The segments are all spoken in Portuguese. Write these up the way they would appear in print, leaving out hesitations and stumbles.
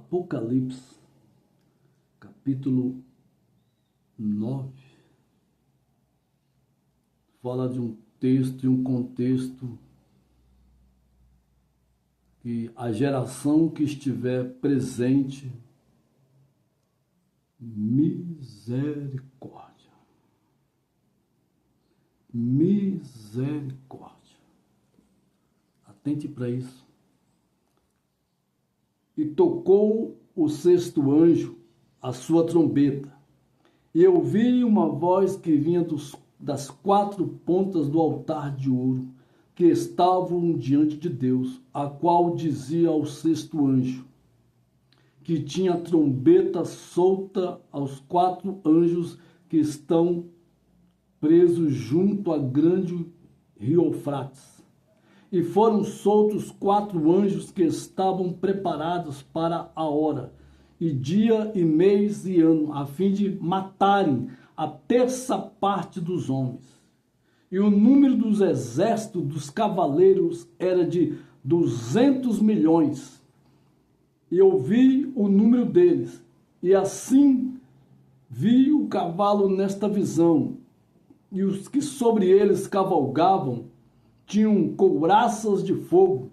Apocalipse, capítulo 9, fala de um texto e um contexto que a geração que estiver presente, misericórdia, misericórdia. Atente para isso. E tocou o sexto anjo a sua trombeta, e eu vi uma voz que vinha das quatro pontas do altar de ouro, que estavam diante de Deus, a qual dizia ao sexto anjo, que tinha a trombeta solta aos quatro anjos que estão presos junto a grande rio Eufrates. E foram soltos quatro anjos que estavam preparados para a hora, e dia, e mês, e ano, a fim de matarem a terça parte dos homens. E o número dos exércitos dos cavaleiros era de 200 milhões. E eu vi o número deles, e assim vi o cavalo nesta visão, e os que sobre eles cavalgavam tinham couraças de fogo,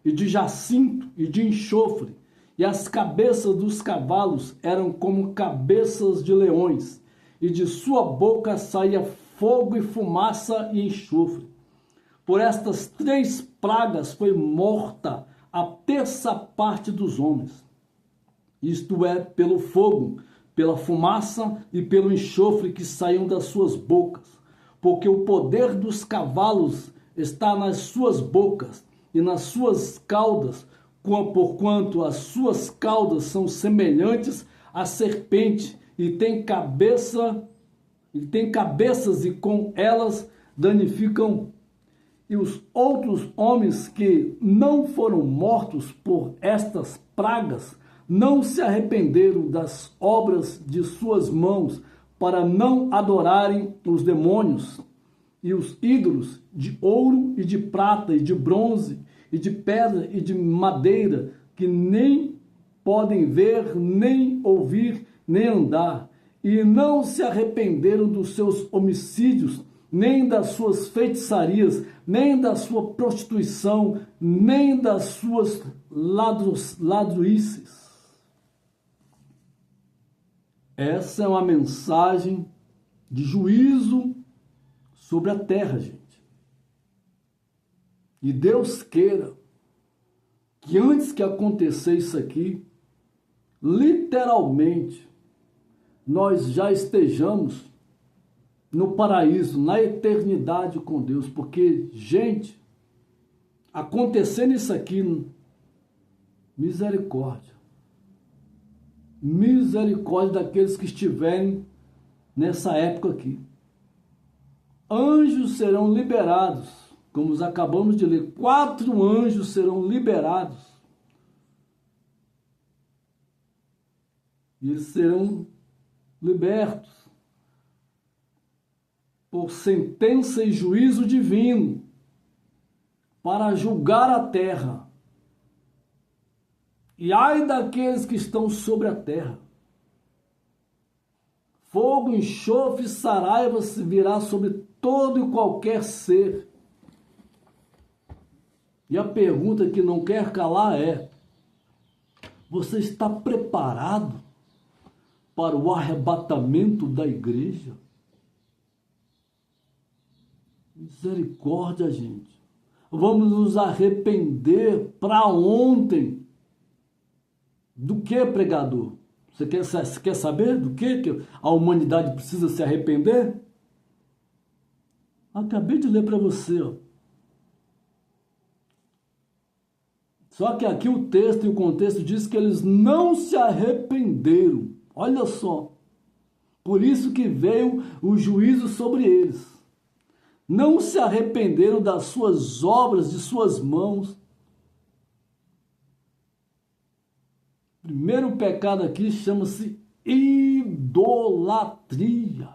e de jacinto, e de enxofre, e as cabeças dos cavalos eram como cabeças de leões, e de sua boca saía fogo e fumaça e enxofre. Por estas três pragas foi morta a terça parte dos homens, isto é, pelo fogo, pela fumaça e pelo enxofre que saíam das suas bocas, porque o poder dos cavalos está nas suas bocas e nas suas caudas, porquanto as suas caudas são semelhantes à serpente e têm cabeças e com elas danificam. E os outros homens que não foram mortos por estas pragas não se arrependeram das obras de suas mãos para não adorarem os demônios e os ídolos de ouro e de prata e de bronze e de pedra e de madeira, que nem podem ver, nem ouvir, nem andar, e não se arrependeram dos seus homicídios, nem das suas feitiçarias, nem da sua prostituição, nem das suas ladruices. Essa é uma mensagem de juízo sobre a terra, gente. E Deus queira que antes que acontecer isso aqui, literalmente, nós já estejamos no paraíso, na eternidade com Deus. Porque, gente, acontecendo isso aqui, misericórdia. Misericórdia daqueles que estiverem nessa época aqui. Anjos serão liberados, como acabamos de ler, 4 anjos serão liberados. E eles serão libertos por sentença e juízo divino para julgar a terra. E ai daqueles que estão sobre a terra. Fogo, enxofre e saraiva se virá sobre todo e qualquer ser. E a pergunta que não quer calar é: você está preparado para o arrebatamento da igreja? Misericórdia, gente. Vamos nos arrepender para ontem. Do que, pregador? Você quer saber do que a humanidade precisa se arrepender? Acabei de ler para você, ó. Só que aqui o texto e o contexto diz que eles não se arrependeram. Olha só. Por isso que veio o juízo sobre eles. Não se arrependeram das suas obras, de suas mãos. O primeiro pecado aqui chama-se idolatria.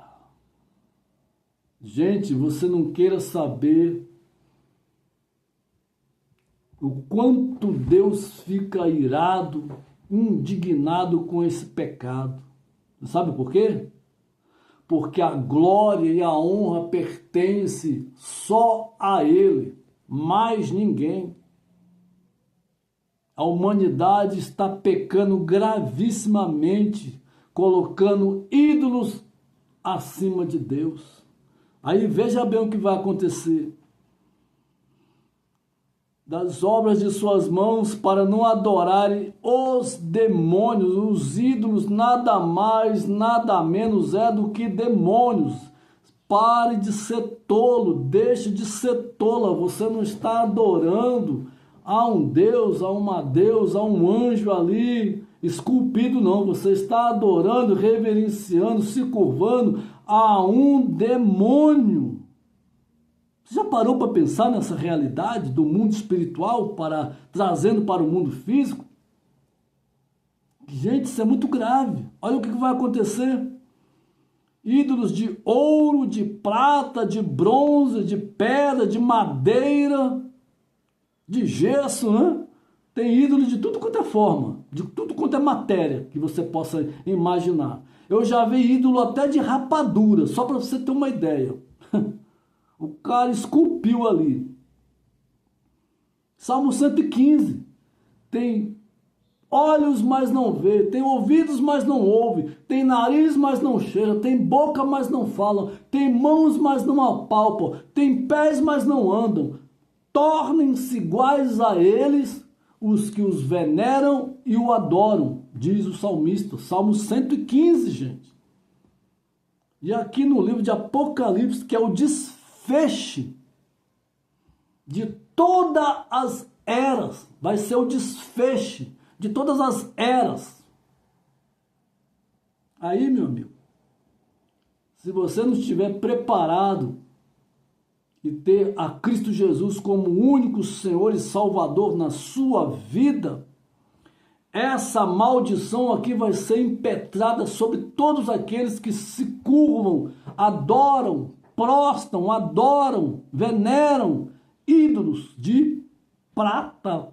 Gente, você não queira saber o quanto Deus fica irado indignado com esse pecado. Sabe por quê? Porque a glória e a honra pertence só a Ele, mais ninguém. A humanidade está pecando gravissimamente, colocando ídolos acima de Deus. Aí veja bem o que vai acontecer. Das obras de suas mãos, para não adorarem os demônios, os ídolos, nada mais, nada menos é do que demônios. Pare de ser tolo, deixe de ser tola. Você não está adorando a um Deus, a uma deusa, a um anjo ali esculpido, não. Você está adorando, reverenciando, se curvando a um demônio. Você já parou para pensar nessa realidade do mundo espiritual, trazendo para o mundo físico? Gente, isso é muito grave. Olha o que vai acontecer. Ídolos de ouro, de prata, de bronze, de pedra, de madeira, de gesso, né? Tem ídolos de tudo quanto é forma, de tudo quanto é matéria que você possa imaginar. Eu já vi ídolo até de rapadura, só para você ter uma ideia. O cara esculpiu ali. Salmo 115. Tem olhos, mas não vê. Tem ouvidos, mas não ouve. Tem nariz, mas não cheira. Tem boca, mas não falam. Tem mãos, mas não apalpam. Tem pés, mas não andam. Tornem-se iguais a eles os que os veneram e o adoram, diz o salmista. Salmo 115, gente. E aqui no livro de Apocalipse, que é o desfecho de todas as eras, vai ser o desfecho de todas as eras. Aí, meu amigo, se você não estiver preparado e ter a Cristo Jesus como único Senhor e Salvador na sua vida, essa maldição aqui vai ser impetrada sobre todos aqueles que se curvam, adoram, prostram, adoram, veneram ídolos de prata,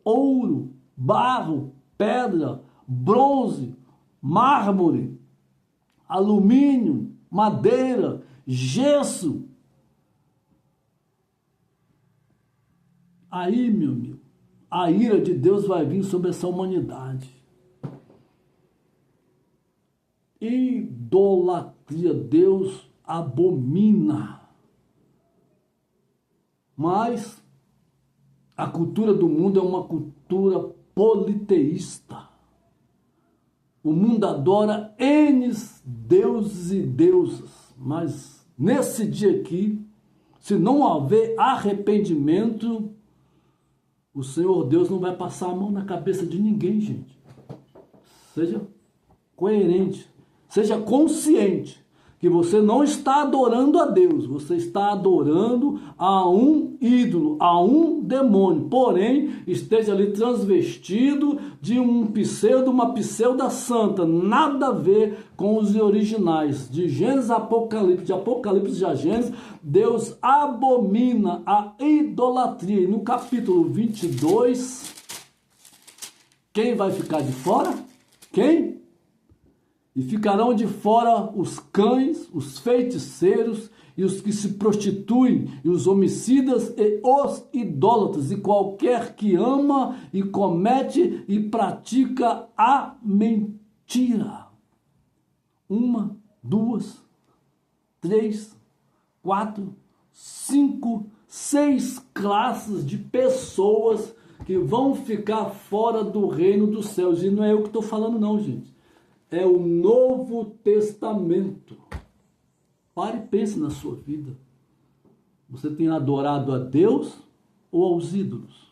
ouro, barro, pedra, bronze, mármore, alumínio, madeira, gesso. Aí, meu amigo, a ira de Deus vai vir sobre essa humanidade. Idolatria, Deus abomina. Mas a cultura do mundo é uma cultura politeísta. O mundo adora N deuses e deusas, mas nesse dia aqui, se não houver arrependimento, o Senhor Deus não vai passar a mão na cabeça de ninguém, gente. Seja coerente, seja consciente que você não está adorando a Deus, você está adorando a um ídolo, a um demônio, porém esteja ali transvestido de uma pseuda santa, nada a ver com os originais, de Gênesis a Apocalipse, de Apocalipse a Gênesis. Deus abomina a idolatria. E no capítulo 22, quem vai ficar de fora? Quem? E ficarão de fora os cães, os feiticeiros e os que se prostituem, e os homicidas e os idólatras, e qualquer que ama e comete e pratica a mentira. 1, 2, 3, 4, 5, 6 classes de pessoas que vão ficar fora do reino dos céus. E não é eu que estou falando não, gente. É o Novo Testamento. Pare e pense na sua vida. Você tem adorado a Deus ou aos ídolos?